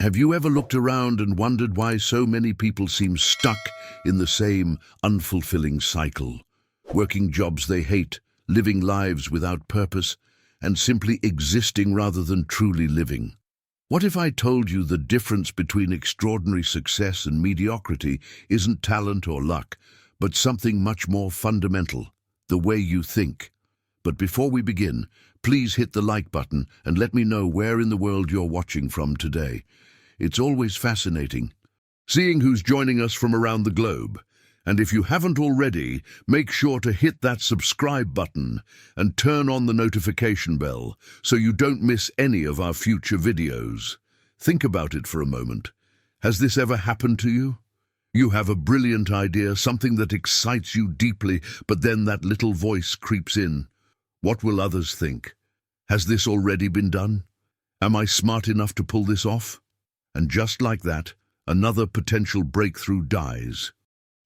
Have you ever looked around and wondered why so many people seem stuck in the same unfulfilling cycle? Working jobs they hate, living lives without purpose, and simply existing rather than truly living. What if I told you the difference between extraordinary success and mediocrity isn't talent or luck, but something much more fundamental, the way you think? But before we begin, please hit the like button and let me know where in the world you're watching from today. It's always fascinating seeing who's joining us from around the globe. And if you haven't already, make sure to hit that subscribe button and turn on the notification bell so you don't miss any of our future videos. Think about it for a moment. Has this ever happened to you? You have a brilliant idea, something that excites you deeply, but then that little voice creeps in. What will others think? Has this already been done? Am I smart enough to pull this off? And just like that, another potential breakthrough dies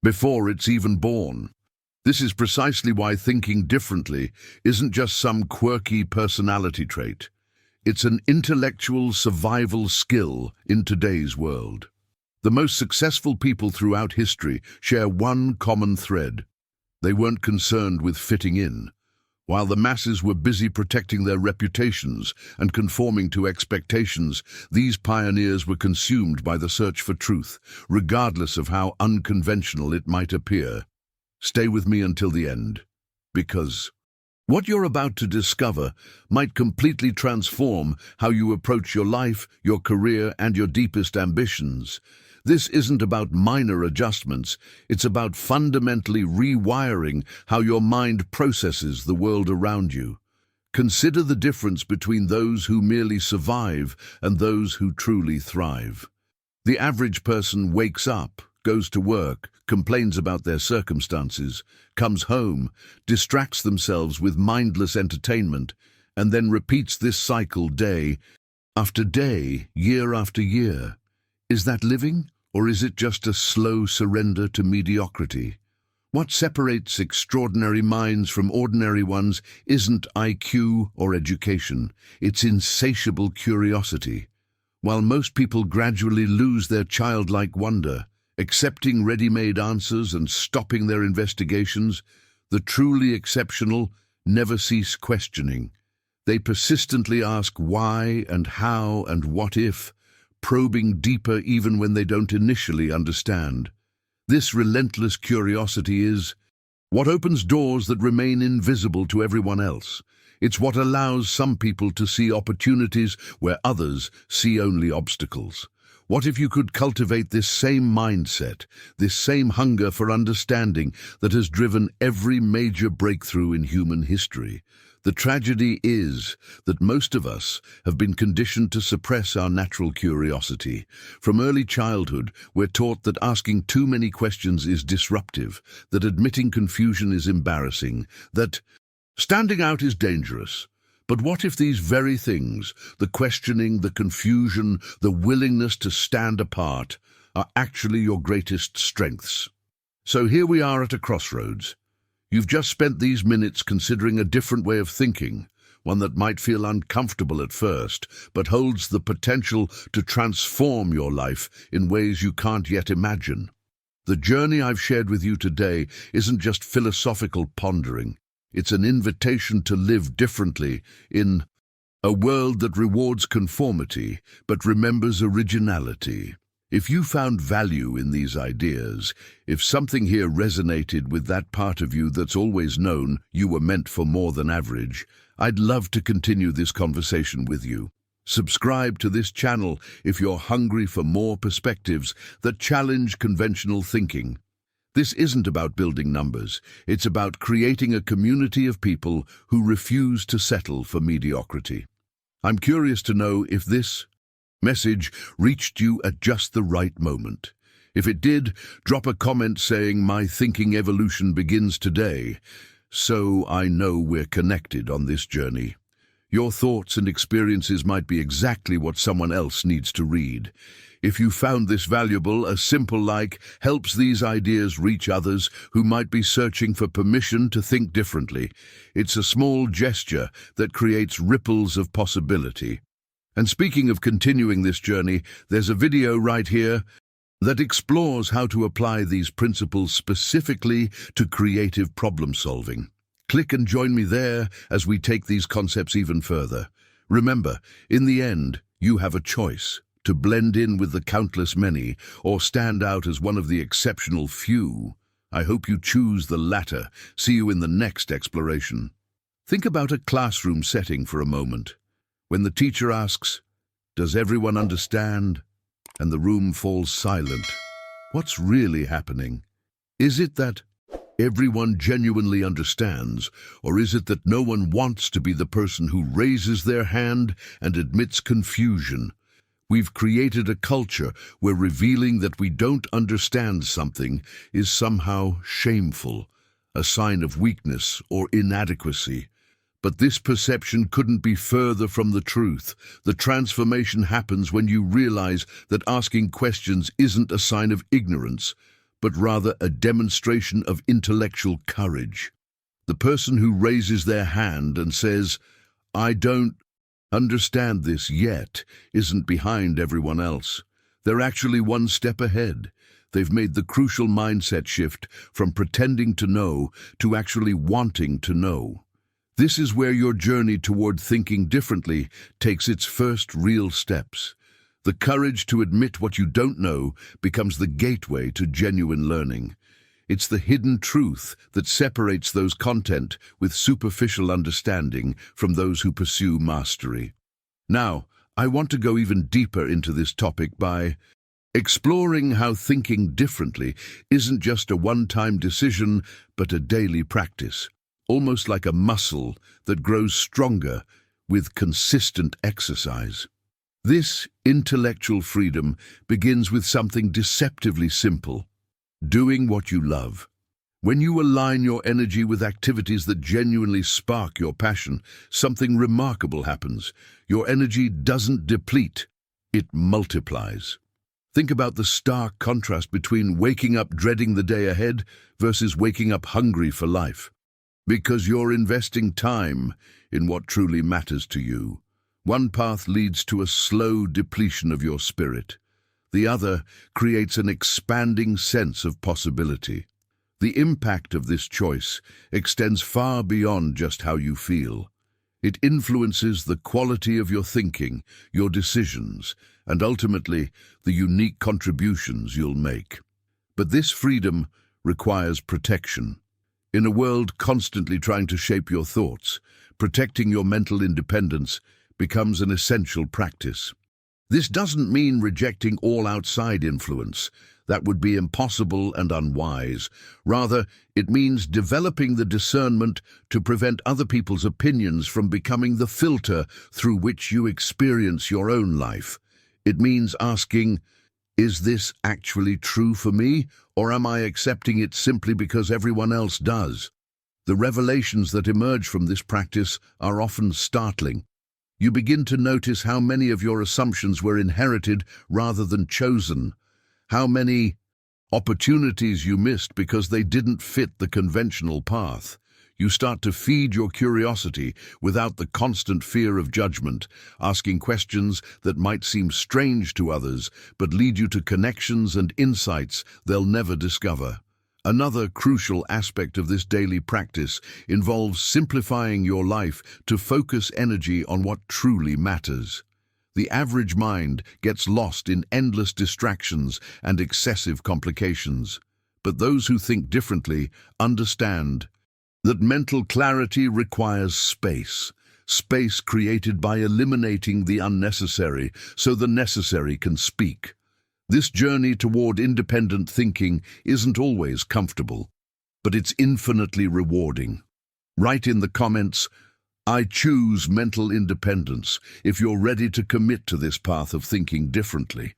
before it's even born. This is precisely why thinking differently isn't just some quirky personality trait. It's an intellectual survival skill in today's world. The most successful people throughout history share one common thread. They weren't concerned with fitting in. While the masses were busy protecting their reputations and conforming to expectations, these pioneers were consumed by the search for truth, regardless of how unconventional it might appear. Stay with me until the end, because what you're about to discover might completely transform how you approach your life, your career, and your deepest ambitions. This isn't about minor adjustments, it's about fundamentally rewiring how your mind processes the world around you. Consider the difference between those who merely survive and those who truly thrive. The average person wakes up, goes to work, complains about their circumstances, comes home, distracts themselves with mindless entertainment, and then repeats this cycle day after day, year after year. Is that living? Or is it just a slow surrender to mediocrity? What separates extraordinary minds from ordinary ones isn't IQ or education, it's insatiable curiosity. While most people gradually lose their childlike wonder, accepting ready-made answers and stopping their investigations, the truly exceptional never cease questioning. They persistently ask why and how and what if, probing deeper even when they don't initially understand. This relentless curiosity is what opens doors that remain invisible to everyone else. It's what allows some people to see opportunities where others see only obstacles. What if you could cultivate this same mindset, this same hunger for understanding that has driven every major breakthrough in human history? The tragedy is that most of us have been conditioned to suppress our natural curiosity. From early childhood, we're taught that asking too many questions is disruptive, that admitting confusion is embarrassing, that standing out is dangerous. But what if these very things, the questioning, the confusion, the willingness to stand apart, are actually your greatest strengths? So here we are at a crossroads. You've just spent these minutes considering a different way of thinking, one that might feel uncomfortable at first, but holds the potential to transform your life in ways you can't yet imagine. The journey I've shared with you today isn't just philosophical pondering. It's an invitation to live differently in a world that rewards conformity but remembers originality. If you found value in these ideas, if something here resonated with that part of you that's always known you were meant for more than average, I'd love to continue this conversation with you. Subscribe to this channel if you're hungry for more perspectives that challenge conventional thinking. This isn't about building numbers, it's about creating a community of people who refuse to settle for mediocrity. I'm curious to know if this message reached you at just the right moment. If it did, drop a comment saying, "My thinking evolution begins today," so I know we're connected on this journey. Your thoughts and experiences might be exactly what someone else needs to read. If you found this valuable, a simple like helps these ideas reach others who might be searching for permission to think differently. It's a small gesture that creates ripples of possibility. And speaking of continuing this journey, there's a video right here that explores how to apply these principles specifically to creative problem solving. Click and join me there as we take these concepts even further. Remember, in the end, you have a choice: to blend in with the countless many or stand out as one of the exceptional few. I hope you choose the latter. See you in the next exploration. Think about a classroom setting for a moment. When the teacher asks, "Does everyone understand?" and the room falls silent, what's really happening? Is it that everyone genuinely understands, or is it that no one wants to be the person who raises their hand and admits confusion? We've created a culture where revealing that we don't understand something is somehow shameful, a sign of weakness or inadequacy. But this perception couldn't be further from the truth. The transformation happens when you realize that asking questions isn't a sign of ignorance, but rather a demonstration of intellectual courage. The person who raises their hand and says, "I don't understand this yet," isn't behind everyone else. They're actually one step ahead. They've made the crucial mindset shift from pretending to know to actually wanting to know. This is where your journey toward thinking differently takes its first real steps. The courage to admit what you don't know becomes the gateway to genuine learning. It's the hidden truth that separates those content with superficial understanding from those who pursue mastery. Now, I want to go even deeper into this topic by exploring how thinking differently isn't just a one-time decision, but a daily practice, almost like a muscle that grows stronger with consistent exercise. This intellectual freedom begins with something deceptively simple: doing what you love. When you align your energy with activities that genuinely spark your passion, something remarkable happens. Your energy doesn't deplete, it multiplies. Think about the stark contrast between waking up dreading the day ahead versus waking up hungry for life. Because you're investing time in what truly matters to you. One path leads to a slow depletion of your spirit. The other creates an expanding sense of possibility. The impact of this choice extends far beyond just how you feel. It influences the quality of your thinking, your decisions, and ultimately the unique contributions you'll make. But this freedom requires protection. In a world constantly trying to shape your thoughts, protecting your mental independence becomes an essential practice. This doesn't mean rejecting all outside influence. That would be impossible and unwise. Rather, it means developing the discernment to prevent other people's opinions from becoming the filter through which you experience your own life. It means asking, "Is this actually true for me, or am I accepting it simply because everyone else does?" The revelations that emerge from this practice are often startling. You begin to notice how many of your assumptions were inherited rather than chosen, how many opportunities you missed because they didn't fit the conventional path. You start to feed your curiosity without the constant fear of judgment, asking questions that might seem strange to others but lead you to connections and insights they'll never discover. Another crucial aspect of this daily practice involves simplifying your life to focus energy on what truly matters. The average mind gets lost in endless distractions and excessive complications. But those who think differently understand that mental clarity requires space. Space created by eliminating the unnecessary so the necessary can speak. This journey toward independent thinking isn't always comfortable, but it's infinitely rewarding. Write in the comments, "I choose mental independence," if you're ready to commit to this path of thinking differently.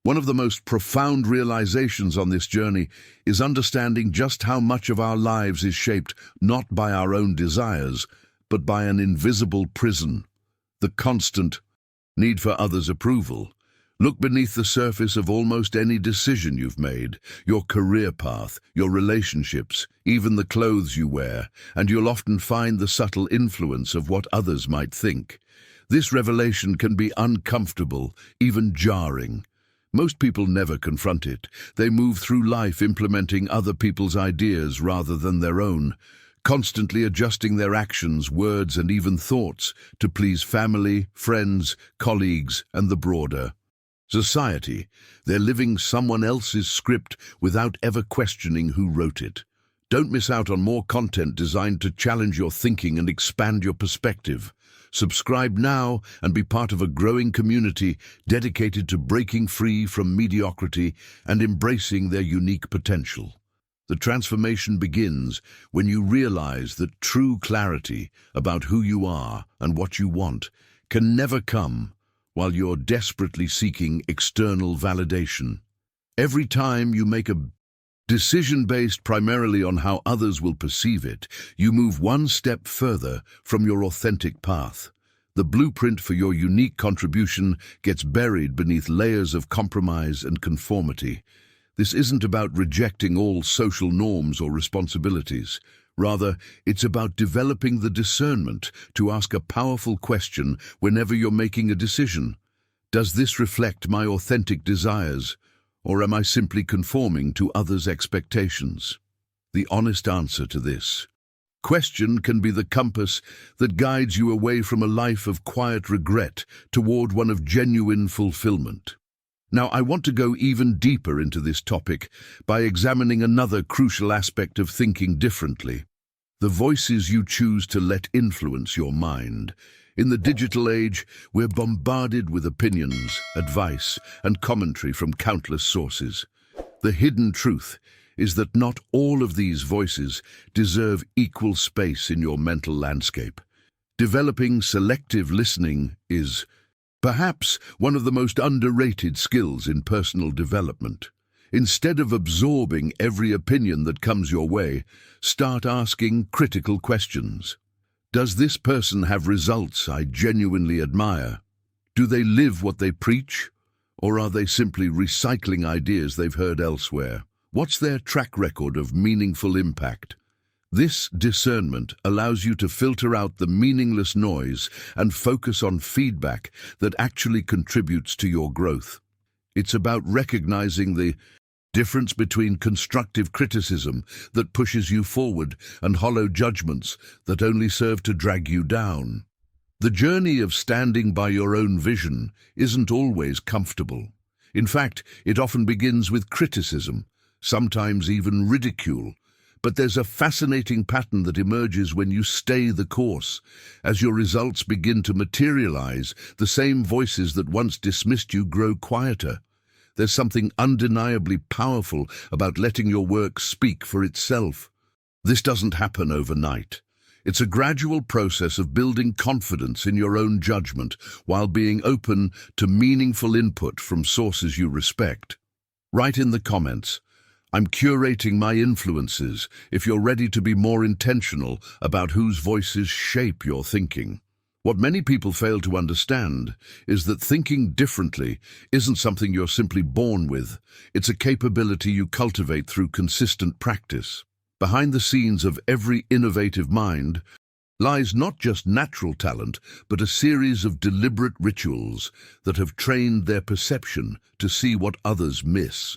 One of the most profound realizations on this journey is understanding just how much of our lives is shaped not by our own desires, but by an invisible prison, the constant need for others' approval. Look beneath the surface of almost any decision you've made, your career path, your relationships, even the clothes you wear, and you'll often find the subtle influence of what others might think. This revelation can be uncomfortable, even jarring. Most people never confront it. They move through life implementing other people's ideas rather than their own, constantly adjusting their actions, words, and even thoughts to please family, friends, colleagues, and the broader society. They're living someone else's script without ever questioning who wrote it. Don't miss out on more content designed to challenge your thinking and expand your perspective. Subscribe now and be part of a growing community dedicated to breaking free from mediocrity and embracing their unique potential. The transformation begins when you realize that true clarity about who you are and what you want can never come while you're desperately seeking external validation. Every time you make a decision based primarily on how others will perceive it, you move one step further from your authentic path. The blueprint for your unique contribution gets buried beneath layers of compromise and conformity. This isn't about rejecting all social norms or responsibilities. Rather, it's about developing the discernment to ask a powerful question whenever you're making a decision. Does this reflect my authentic desires, or am I simply conforming to others' expectations? The honest answer to this question can be the compass that guides you away from a life of quiet regret toward one of genuine fulfillment. Now, I want to go even deeper into this topic by examining another crucial aspect of thinking differently: the voices you choose to let influence your mind. In the digital age, we're bombarded with opinions, advice, and commentary from countless sources. The hidden truth is that not all of these voices deserve equal space in your mental landscape. Developing selective listening is perhaps one of the most underrated skills in personal development. Instead of absorbing every opinion that comes your way, start asking critical questions. Does this person have results I genuinely admire? Do they live what they preach? Or are they simply recycling ideas they've heard elsewhere? What's their track record of meaningful impact? This discernment allows you to filter out the meaningless noise and focus on feedback that actually contributes to your growth. It's about recognizing the difference between constructive criticism that pushes you forward and hollow judgments that only serve to drag you down. The journey of standing by your own vision isn't always comfortable. In fact, it often begins with criticism, sometimes even ridicule. But there's a fascinating pattern that emerges when you stay the course. As your results begin to materialize, the same voices that once dismissed you grow quieter. There's something undeniably powerful about letting your work speak for itself. This doesn't happen overnight. It's a gradual process of building confidence in your own judgment while being open to meaningful input from sources you respect. Write in the comments, "I'm curating my influences," if you're ready to be more intentional about whose voices shape your thinking. What many people fail to understand is that thinking differently isn't something you're simply born with. It's a capability you cultivate through consistent practice. Behind the scenes of every innovative mind lies not just natural talent, but a series of deliberate rituals that have trained their perception to see what others miss.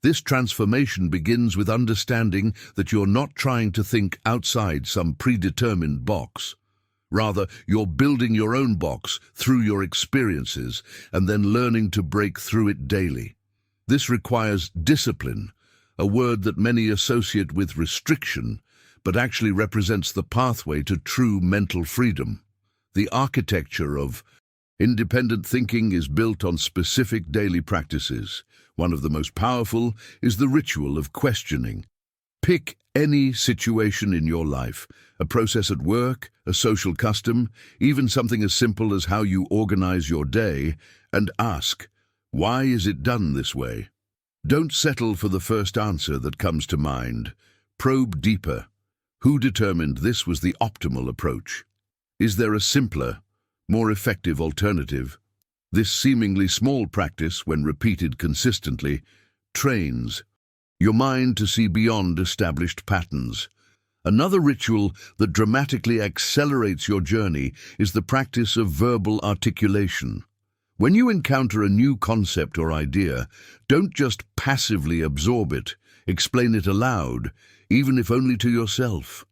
This transformation begins with understanding that you're not trying to think outside some predetermined box. Rather, you're building your own box through your experiences and then learning to break through it daily. This requires discipline, a word that many associate with restriction, but actually represents the pathway to true mental freedom. The architecture of independent thinking is built on specific daily practices. One of the most powerful is the ritual of questioning. Pick any situation in your life, a process at work, a social custom, even something as simple as how you organize your day, and ask, why is it done this way? Don't settle for the first answer that comes to mind. Probe deeper. Who determined this was the optimal approach? Is there a simpler, more effective alternative? This seemingly small practice, when repeated consistently, trains your mind to see beyond established patterns. Another ritual that dramatically accelerates your journey is the practice of verbal articulation. When you encounter a new concept or idea, don't just passively absorb it, explain it aloud, even if only to yourself.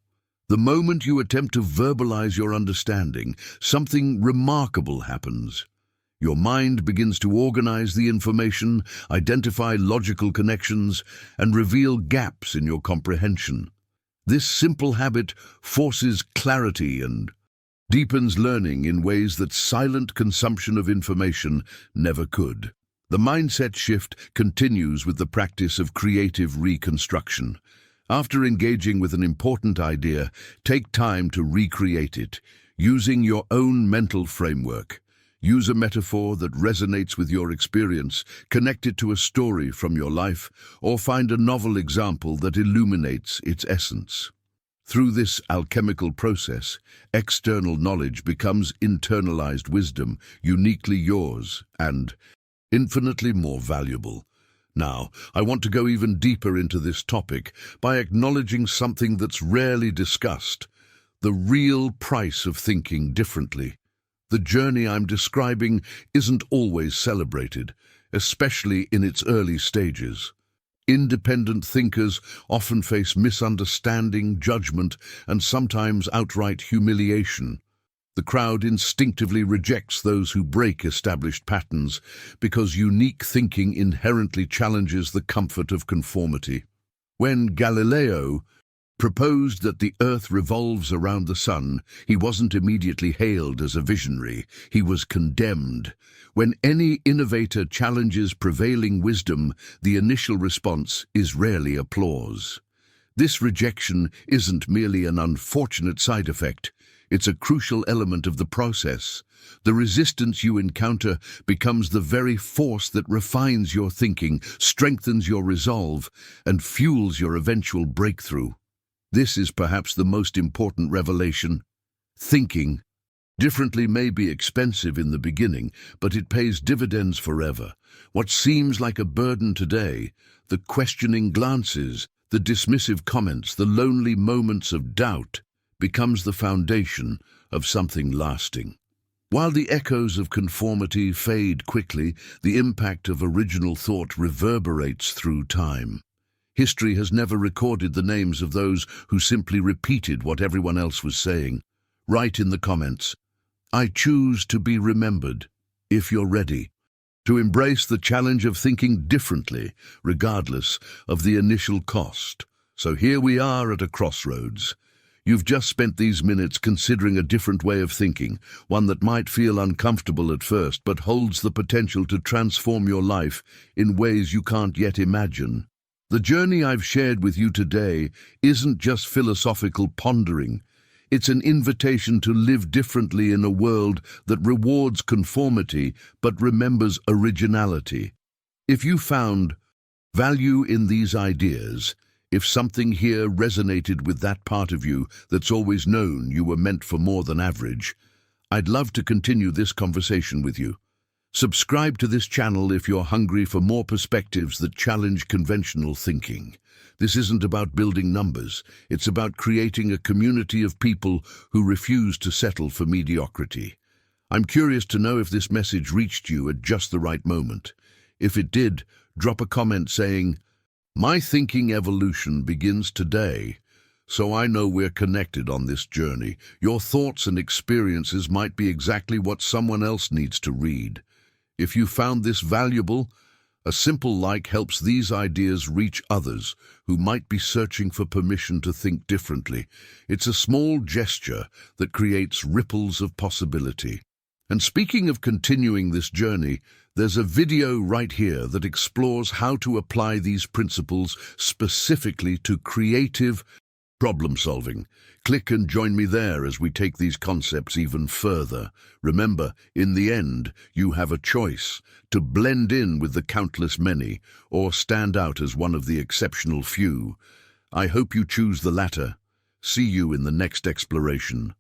The moment you attempt to verbalize your understanding, something remarkable happens. Your mind begins to organize the information, identify logical connections, and reveal gaps in your comprehension. This simple habit forces clarity and deepens learning in ways that silent consumption of information never could. The mindset shift continues with the practice of creative reconstruction. After engaging with an important idea, take time to recreate it, using your own mental framework. Use a metaphor that resonates with your experience, connect it to a story from your life, or find a novel example that illuminates its essence. Through this alchemical process, external knowledge becomes internalized wisdom, uniquely yours and infinitely more valuable. Now, I want to go even deeper into this topic by acknowledging something that's rarely discussed: the real price of thinking differently. The journey I'm describing isn't always celebrated, especially in its early stages. Independent thinkers often face misunderstanding, judgment, and sometimes outright humiliation. The crowd instinctively rejects those who break established patterns because unique thinking inherently challenges the comfort of conformity. When Galileo proposed that the Earth revolves around the sun, he wasn't immediately hailed as a visionary, he was condemned. When any innovator challenges prevailing wisdom, the initial response is rarely applause. This rejection isn't merely an unfortunate side effect, it's a crucial element of the process. The resistance you encounter becomes the very force that refines your thinking, strengthens your resolve, and fuels your eventual breakthrough. This is perhaps the most important revelation. Thinking differently may be expensive in the beginning, but it pays dividends forever. What seems like a burden today, the questioning glances, the dismissive comments, the lonely moments of doubt, becomes the foundation of something lasting. While the echoes of conformity fade quickly, the impact of original thought reverberates through time. History has never recorded the names of those who simply repeated what everyone else was saying. Write in the comments, "I choose to be remembered," if you're ready to embrace the challenge of thinking differently, regardless of the initial cost. So here we are at a crossroads. You've just spent these minutes considering a different way of thinking, one that might feel uncomfortable at first, but holds the potential to transform your life in ways you can't yet imagine. The journey I've shared with you today isn't just philosophical pondering. It's an invitation to live differently in a world that rewards conformity but remembers originality. If you found value in these ideas, if something here resonated with that part of you that's always known you were meant for more than average, I'd love to continue this conversation with you. Subscribe to this channel if you're hungry for more perspectives that challenge conventional thinking. This isn't about building numbers, it's about creating a community of people who refuse to settle for mediocrity. I'm curious to know if this message reached you at just the right moment. If it did, drop a comment saying, "My thinking evolution begins today," so I know we're connected on this journey. Your thoughts and experiences might be exactly what someone else needs to read. If you found this valuable, a simple like helps these ideas reach others who might be searching for permission to think differently. It's a small gesture that creates ripples of possibility. And speaking of continuing this journey, there's a video right here that explores how to apply these principles specifically to creative problem solving. Click and join me there as we take these concepts even further. Remember, in the end, you have a choice: to blend in with the countless many or stand out as one of the exceptional few. I hope you choose the latter. See you in the next exploration.